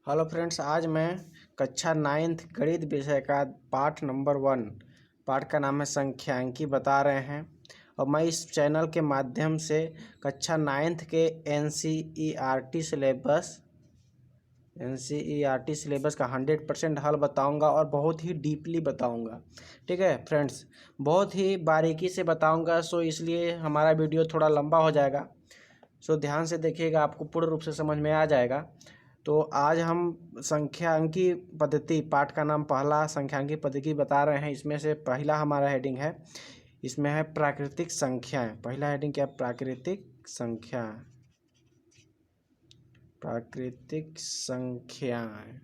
Hello friends, आज मैं कक्षा 9th गणित विषय का पाठ नंबर 1 पाठ का नाम है संख्यांकी बता रहे हैं। और मैं इस चैनल के माध्यम से कक्षा 9th के NCERT सिलेबस का 100% हल बताऊंगा और बहुत ही डीपली बताऊंगा। ठीक है फ्रेंड्स, बहुत ही बारीकी से बताऊंगा, सो इसलिए हमारा वीडियो थोड़ा लंबा हो जाएगा। सो ध्यान से देखिएगा, आपको पूर्ण रूप से समझ में आ जाएगा। तो आज हम संख्यांकी पद्धति, पाठ का नाम पहला संख्यांकी पद्धति बता रहे हैं। इसमें से पहला हमारा हेडिंग है, इसमें है प्राकृतिक संख्याएं। पहला हेडिंग क्या है? प्राकृतिक संख्या। प्राकृतिक संख्याएं।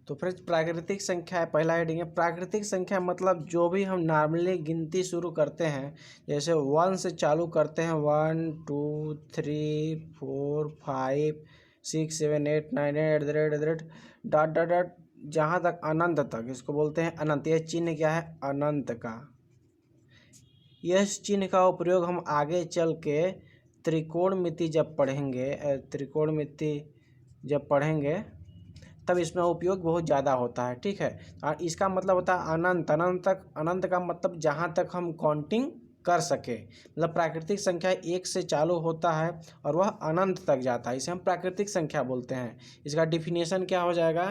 तो फ्रेंड्स, प्राकृतिक संख्या है, पहला हेडिंग है। प्राकृतिक संख्या मतलब जो भी हम नॉर्मली गिनती शुरू करते हैं, जैसे 1 से चालू करते हैं, 1 2 3 4 5 6 7 8 9 @ डॉट डॉट डॉट जहाँ तक अनंत तक, इसको बोलते हैं अनंत। यह चिन्ह क्या है? अनंत का। यह चिन्ह का उपयोग हम आगे चल के त्रिकोणमिति जब पढ़ेंगे तब इसमें उपयोग बहुत ज़्यादा होता है। ठीक है, और इसका मतलब होता है अनंत। अनंत तक, अनंत का मतलब जहाँ तक हम काउंटिंग कर सके। मतलब प्राकृतिक संख्या 1 से चालू होता है और वह अनंत तक जाता है, इसे हम प्राकृतिक संख्या बोलते हैं। इसका डिफिनेशन क्या हो जाएगा?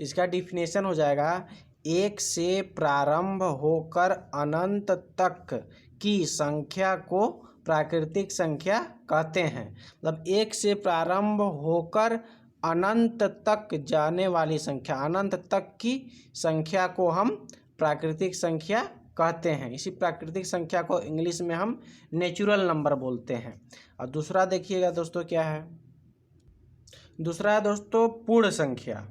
इसका डिफिनेशन हो जाएगा 1 से प्रारंभ होकर अनंत तक की संख्या को प्राकृतिक संख्या कहते हैं। मतलब 1 से प्रारंभ होकर अनंत तक जाने वाली संख्या, अनंत तक की संख्या को हम प्राकृतिक संख्या कहते हैं। इसी प्राकृतिक संख्या को इंग्लिश में हम नेचुरल नंबर बोलते हैं। और दूसरा देखिएगा दोस्तों, क्या है? दूसरा है दोस्तों पूर्ण संख्या।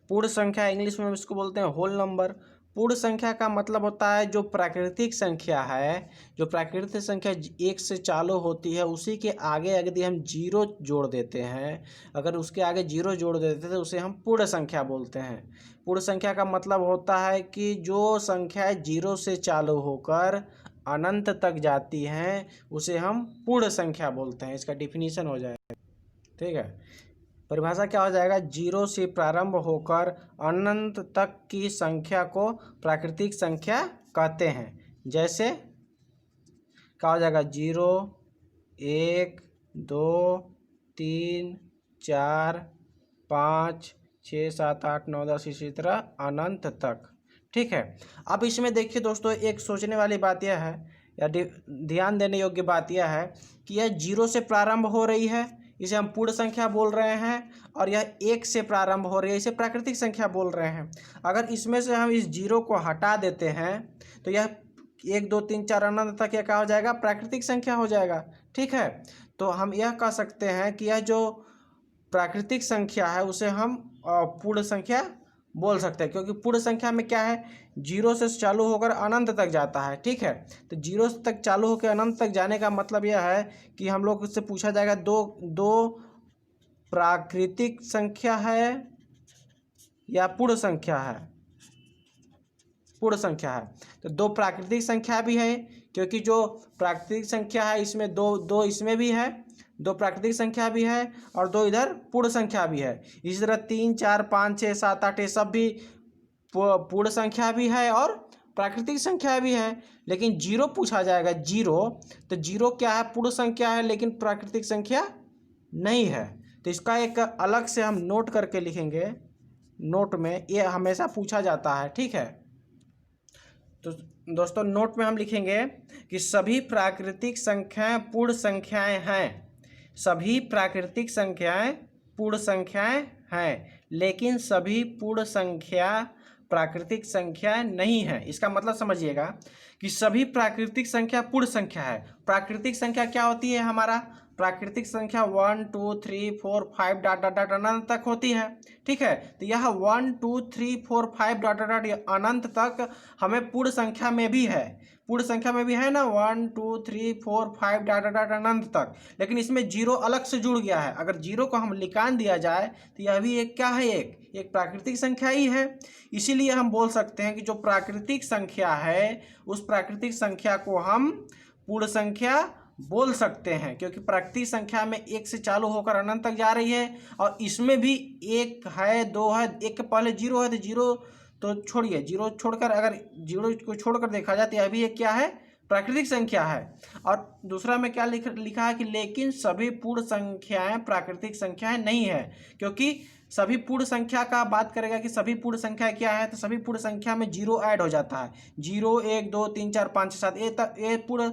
पूर्ण संख्या इंग्लिश में इसको बोलते हैं होल नंबर। पूर्ण संख्या का मतलब होता है जो प्राकृतिक संख्या है, जो प्राकृतिक संख्या 1 से चालू होती है, उसी के आगे यदि हम 0 जोड़ देते हैं, अगर उसके आगे 0 जोड़ देते हैं तो उसे हम पूर्ण संख्या बोलते हैं। पूर्ण संख्या का मतलब होता है कि जो संख्या 0 से चालू होकर अनंत तक जाती हैं उसे हम पूर्ण संख्या बोलते हैं। इसका डिफिनीशन हो जाएगा। ठीक है, परिभाषा क्या हो जाएगा? 0 से प्रारंभ होकर अनंत तक की संख्या को प्राकृतिक संख्या कहते हैं। जैसे क्या हो जाएगा? 0 1 2 3 4 5 6 7 8 9 10 इसी तरह अनंत तक। ठीक है, अब इसमें देखिए दोस्तों, एक सोचने वाली बात यह है या ध्यान देने योग्य बात यह है कि यह 0 से प्रारंभ हो रही है, इसे हम पूर्ण संख्या बोल रहे हैं, और यह 1 से प्रारंभ हो रही है, इसे प्राकृतिक संख्या बोल रहे हैं। अगर इसमें से हम इस 0 को हटा देते हैं तो यह 1 2 3 4 अनंत तक यह क्या हो जाएगा? प्राकृतिक संख्या हो जाएगा। ठीक है, तो हम यह कह सकते हैं कि यह जो प्राकृतिक संख्या है उसे हम पूर्ण संख्या बोल सकते हैं, क्योंकि पूर्ण संख्या में क्या है? 0 से चालू होकर अनंत तक जाता है। ठीक है, तो 0 तक चालू होकर अनंत तक जाने का मतलब यह है कि हम लोग से पूछा जाएगा दो प्राकृतिक संख्या है या पूर्ण संख्या है? पूर्ण संख्या है। तो 2 प्राकृतिक संख्या भी है, क्योंकि जो प्राकृतिक संख्या है इसमें दो इसमें भी है, 2 प्राकृतिक संख्या भी है और 2 इधर पूर्ण संख्या भी है। इसी तरह 3 4 5 6 7 8 ये सब भी पूर्ण संख्या भी है और प्राकृतिक संख्या भी है। लेकिन 0 पूछा जाएगा, 0, तो 0 क्या है? पूर्ण संख्या है लेकिन प्राकृतिक संख्या नहीं है। तो इसका एक अलग से हम नोट करके लिखेंगे, नोट में ये हमेशा पूछा जाता है। ठीक है, तो दोस्तों नोट में हम लिखेंगे कि सभी प्राकृतिक संख्याएं पूर्ण संख्याएं हैं। सभी प्राकृतिक संख्याएं पूर्ण संख्याएं हैं, लेकिन सभी पूर्ण संख्या प्राकृतिक संख्या नहीं है। इसका मतलब समझिएगा कि सभी प्राकृतिक संख्या पूर्ण संख्या है। प्राकृतिक संख्या क्या होती है? हमारा प्राकृतिक संख्या 1 2 3 4 5 डॉट डॉट डॉट अनंत तक होती है। ठीक है, तो यह 1 2 3 4 5 डॉट डॉट डॉट अनंत तक हमें पूर्ण संख्या में भी है। पूर्ण संख्या में भी है ना, 1 2 3 4 5 डॉट डॉट डॉट अनंत तक। लेकिन इसमें 0 अलग से जुड़ गया है। अगर 0 को हम निकाल दिया जाए तो यह भी एक क्या है? एक प्राकृतिक संख्या ही है। इसीलिए हम बोल सकते हैं कि जो प्राकृतिक संख्या है उस प्राकृतिक संख्या को हम पूर्ण संख्या बोल सकते हैं, क्योंकि प्राकृतिक संख्या में एक से चालू होकर अनंत तक जा रही है, और इसमें भी एक है, दो है, एक के पहले जीरो है, तो जीरो तो छोड़िए, जीरो छोड़कर अगर जीरो को छोड़कर देखा जाए तो यह भी एक क्या है, प्राकृतिक संख्या है। और दूसरा में क्या लिखा है कि लेकिन सभी पूर्ण संख्याएं प्राकृतिक संख्याएं नहीं है, क्योंकि सभी पूर्ण संख्या का बात करेगा कि सभी पूर्ण संख्या क्या है, तो सभी पूर्ण संख्या में जीरो ऐड हो जाता है। 0 1 2 3 4 5 6 7 ये पूर्ण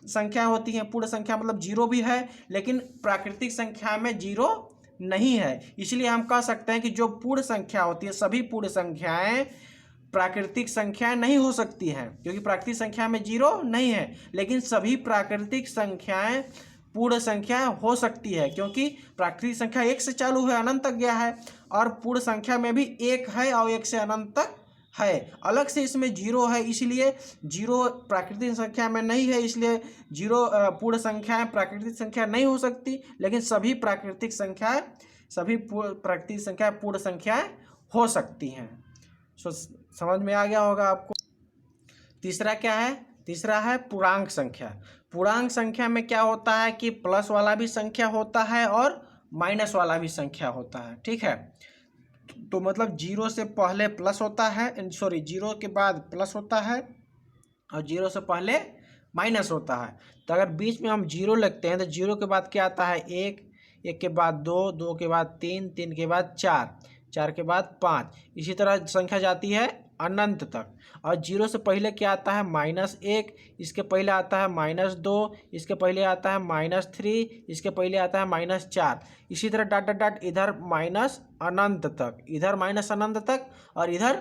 संख्या होती है। पूर्ण संख्या मतलब जीरो भी है, लेकिन प्राकृतिक संख्या में जीरो नहीं है। इसलिए हम कह सकते हैं कि जो पूर्ण संख्या होती है, सभी पूर्ण संख्याएं प्राकृतिक संख्याएं नहीं हो सकती हैं, क्योंकि प्राकृतिक संख्या में जीरो नहीं है, लेकिन सभी प्राकृतिक संख्याएं पूर्ण संख्या हो सकती है, क्योंकि प्राकृतिक संख्या एक से चालू है, अनंत तक गया है, और पूर्ण संख्या में भी एक है और एक से अनंत तक है। अलग से इसमें जीरो है, इसलिए जीरो प्राकृतिक संख्या में नहीं है, इसलिए जीरो पूर्ण संख्याएं प्राकृतिक संख्या नहीं हो सकती, लेकिन सभी प्राकृतिक संख्याएं प्राकृतिक संख्या पूर्ण संख्याएं हो सकती हैं। समझ में आ गया होगा आपको। तीसरा क्या है, तीसरा है पूर्णांक संख्या। पूर्णांक संख्या में क्या होता है कि प्लस वाला भी संख्या होता है और माइनस वाला भी संख्या होता है, ठीक है। तो मतलब जीरो से पहले प्लस होता है, सॉरी जीरो के बाद प्लस होता है और जीरो से पहले माइनस होता है। तो अगर बीच में हम जीरो लिखते हैं तो जीरो के बाद क्या आता है, एक, एक के बाद दो, दो के बाद तीन, तीन के बाद चार, चार के बाद पाँच, इसी तरह संख्या जाती है अनंत तक। और जीरो से पहले क्या आता है, माइनस एक, इसके पहले आता है माइनस दो, इसके पहले आता है माइनस थ्री, इसके पहले आता है माइनस चार, इसी तरह डॉट डॉट डॉट इधर माइनस अनंत तक, इधर माइनस अनंत तक और इधर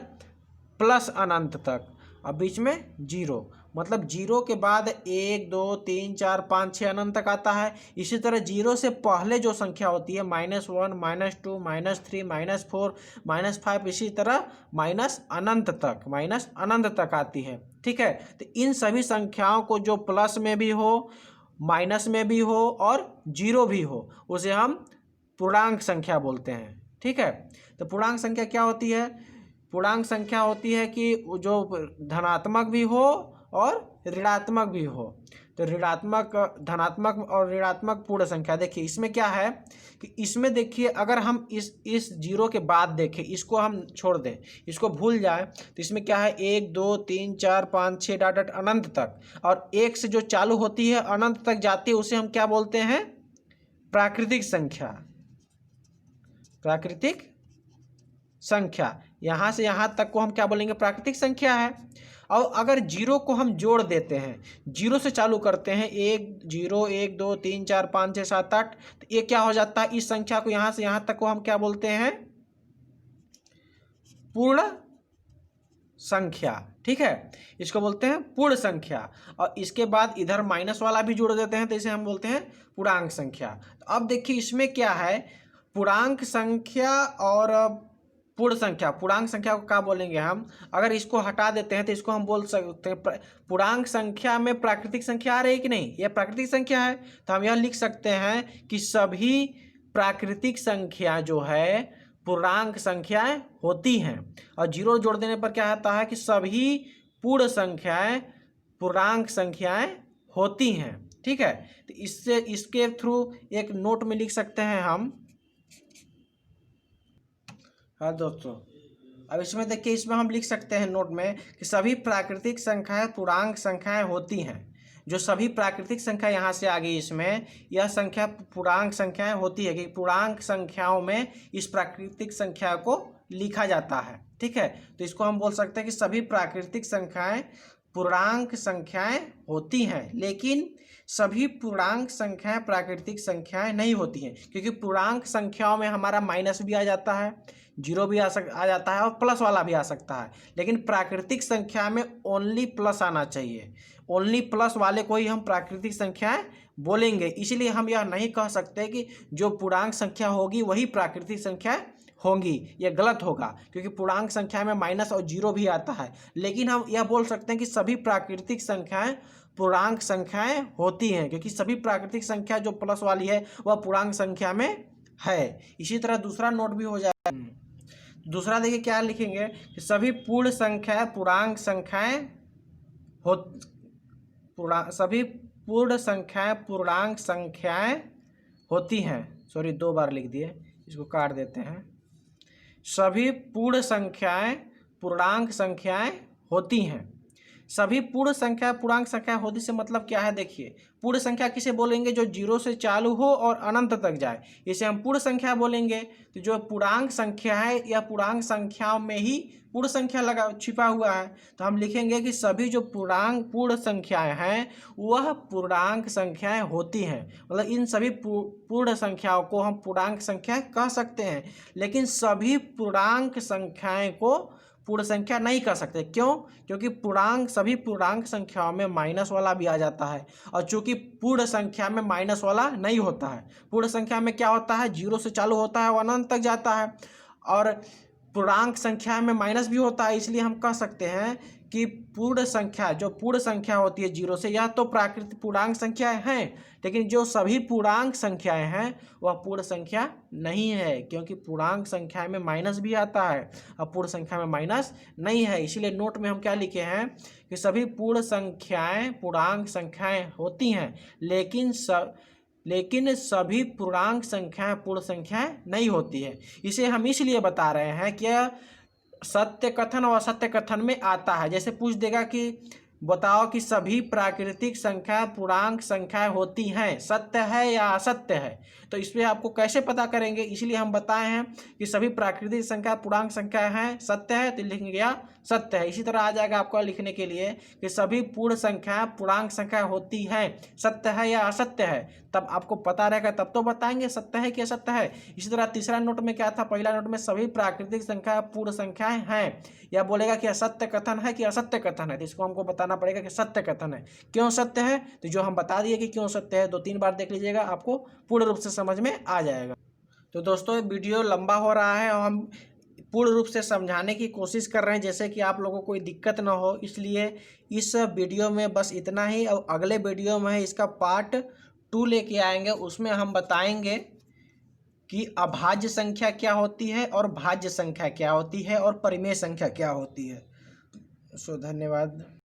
प्लस अनंत तक, और बीच में जीरो। मतलब जीरो के बाद एक, दो, तीन, चार, पाँच, छः अनंत तक आता है। इसी तरह जीरो से पहले जो संख्या होती है minus one, minus two, minus three, minus four, minus five, इसी तरह माइनस अनंत तक, माइनस अनंत तक आती है, ठीक है। तो इन सभी संख्याओं को जो प्लस में भी हो, माइनस में भी हो और जीरो भी हो, उसे हम पूर्णांक संख्या बोलते हैं, ठीक है। तो पूर्णांक संख्या क्या होती है, पूर्णांक संख्या होती है कि जो धनात्मक भी हो और ऋणात्मक भी हो। तो ऋणात्मक, धनात्मक और ऋणात्मक पूर्ण संख्या, देखिए इसमें क्या है कि इसमें देखिए अगर हम इस जीरो के बाद देखें, इसको हम छोड़ दें, इसको भूल जाए, तो इसमें क्या है, एक, दो, तीन, चार, पाँच, छः डॉट डॉट अनंत तक, और एक से जो चालू होती है अनंत तक जाती है, उसे हम क्या बोलते हैं, प्राकृतिक संख्या। प्राकृतिक संख्या, यहाँ से यहाँ तक को हम क्या बोलेंगे, प्राकृतिक संख्या है। और अगर जीरो को हम जोड़ देते हैं, जीरो से चालू करते हैं, एक, जीरो, एक, दो, तीन, चार, पाँच, छः, सात, आठ, तो ये क्या हो जाता है, इस संख्या को यहाँ से यहाँ तक को हम क्या बोलते हैं, पूर्ण संख्या, ठीक है, इसको बोलते हैं पूर्ण संख्या। और इसके बाद इधर माइनस वाला भी जोड़ देते हैं, तो इसे हम बोलते हैं पूर्णांक संख्या। तो अब देखिए इसमें क्या है, पूर्णांक संख्या और पूर्ण संख्या, पूर्णांक संख्या को क्या बोलेंगे हम, अगर इसको हटा देते हैं तो इसको हम बोल सकते हैं पूर्णांक संख्या में प्राकृतिक संख्या आ रही है कि नहीं, यह प्राकृतिक संख्या है, तो हम यह लिख सकते हैं कि सभी प्राकृतिक संख्या जो है पूर्णांक संख्याएं होती हैं। और जीरो जोड़ देने पर क्या आता है कि सभी पूर्ण संख्याएं पूर्णांक संख्याएं होती हैं, ठीक है। तो इससे इसके थ्रू एक नोट में लिख सकते हैं हम। हाँ दोस्तों, अब इसमें देखिए, इसमें हम लिख सकते हैं नोट में कि सभी प्राकृतिक संख्याएं पूर्णांक संख्याएं होती हैं। जो सभी प्राकृतिक संख्या यहाँ से आ गई, इसमें यह संख्या पूर्णांक संख्याएं होती है, कि पूर्णांक संख्याओं में इस प्राकृतिक संख्या को लिखा जाता है, ठीक है। तो इसको हम बोल सकते हैं कि सभी प्राकृतिक संख्याएं पूर्णांक संख्याएं होती हैं, लेकिन सभी पूर्णांक संख्याएं प्राकृतिक संख्याएं नहीं होती हैं, क्योंकि पूर्णांक संख्याओं में हमारा माइनस भी आ जाता है, जीरो भी आ जाता है और प्लस वाला भी आ सकता है, लेकिन प्राकृतिक संख्या में ओनली प्लस आना चाहिए, ओनली प्लस वाले को ही हम प्राकृतिक संख्याएं बोलेंगे। इसलिए हम यह नहीं कह सकते कि जो पूर्णांक संख्या होगी वही प्राकृतिक संख्या होंगी, यह गलत होगा, क्योंकि पूर्णांक संख्या में माइनस और जीरो भी आता है। लेकिन हम यह बोल सकते हैं कि सभी प्राकृतिक संख्याएं पूर्णांक संख्याएं होती हैं, क्योंकि सभी प्राकृतिक संख्या जो प्लस वाली है वह पूर्णांक संख्या में है। इसी तरह दूसरा नोट भी हो जाएगा। दूसरा देखिए क्या लिखेंगे कि सभी पूर्ण संख्याएं पूर्णांक संख्याएं हो, सभी पूर्ण संख्याएं पूर्णांक संख्याएं होती हैं, सॉरी 2 बार लिख दिए, इसको काट देते हैं। सभी पूर्ण संख्याएं पूर्णांक संख्याएं होती हैं। सभी पूर्ण संख्या पूर्णांक संख्या होती से मतलब क्या है, देखिए पूर्ण संख्या किसे बोलेंगे, जो 0 से चालू हो और अनंत तक जाए, इसे हम पूर्ण संख्या बोलेंगे। तो जो पूर्णांक संख्या है या पूर्णांक संख्याओं में ही पूर्ण संख्या लगा छिपा हुआ है, तो हम लिखेंगे कि सभी जो पूर्ण संख्याएं हैं वह पूर्णांक संख्याएं होती हैं। मतलब इन सभी पूर्ण संख्याओं को हम पूर्णांक संख्या कह सकते हैं, लेकिन सभी पूर्णांक संख्याएं को पूर्ण संख्या नहीं कह सकते। क्यों? क्योंकि सभी पूर्णांक संख्याओं में माइनस वाला भी आ जाता है, और चूंकि पूर्ण संख्या में माइनस वाला नहीं होता है। पूर्ण संख्या में क्या होता है, 0 से चालू होता है और अनंत तक जाता है, और पूर्णांक संख्या में माइनस भी होता है। इसलिए हम कह सकते हैं कि पूर्ण संख्या जो पूर्ण संख्या होती है 0 से, या तो प्राकृतिक पूर्णांक संख्याएं हैं, लेकिन जो सभी पूर्णांक संख्याएं हैं वह पूर्ण संख्या नहीं है, क्योंकि पूर्णांक संख्या में माइनस भी आता है और पूर्ण संख्या में माइनस नहीं है। इसीलिए नोट में हम क्या लिखे हैं कि सभी पूर्ण संख्याएं पूर्णांक संख्याएं होती हैं, लेकिन सभी पूर्णांक संख्याएं पूर्ण संख्याएं नहीं होती है। इसे हम इसलिए बता रहे हैं कि सत्य कथन और असत्य कथन में आता है। जैसे पूछ देगा कि बताओ कि सभी प्राकृतिक संख्या पूर्णांक संख्याएं होती हैं, सत्य है या असत्य है, तो इस पर आपको कैसे पता करेंगे, इसलिए हम बताए हैं कि सभी प्राकृतिक संख्या पूर्णांक संख्या हैं, सत्य है तो लिखेंगे या सत्य है। इसी तरह आ जाएगा आपको लिखने के लिए कि सभी पूर्ण संख्या पूर्णांक संख्या होती हैं, सत्य है या असत्य है, तब आपको पता रहेगा, तब तो बताएंगे सत्य है कि असत्य है। इसी तरह तीसरा नोट में क्या था, पहला नोट में सभी प्राकृतिक संख्या पूर्ण संख्याएं हैं, या बोलेगा कि असत्य कथन है कि असत्य कथन है, तो इसको हमको बताना पड़ेगा कि सत्य कथन है। क्यों सत्य है, तो जो हम बता दिए कि क्यों सत्य है 2-3 बार देख लीजिएगा, आपको पूर्ण रूप से समझ में आ जाएगा। तो दोस्तों वीडियो लंबा हो रहा है और हम पूर्ण रूप से समझाने की कोशिश कर रहे हैं जैसे कि आप लोगों को कोई दिक्कत ना हो, इसलिए इस वीडियो में बस इतना ही। और अगले वीडियो में इसका पार्ट 2 लेके आएंगे, उसमें हम बताएंगे कि अभाज्य संख्या क्या होती है और भाज्य संख्या क्या होती है और परिमेय संख्या क्या होती है। धन्यवाद।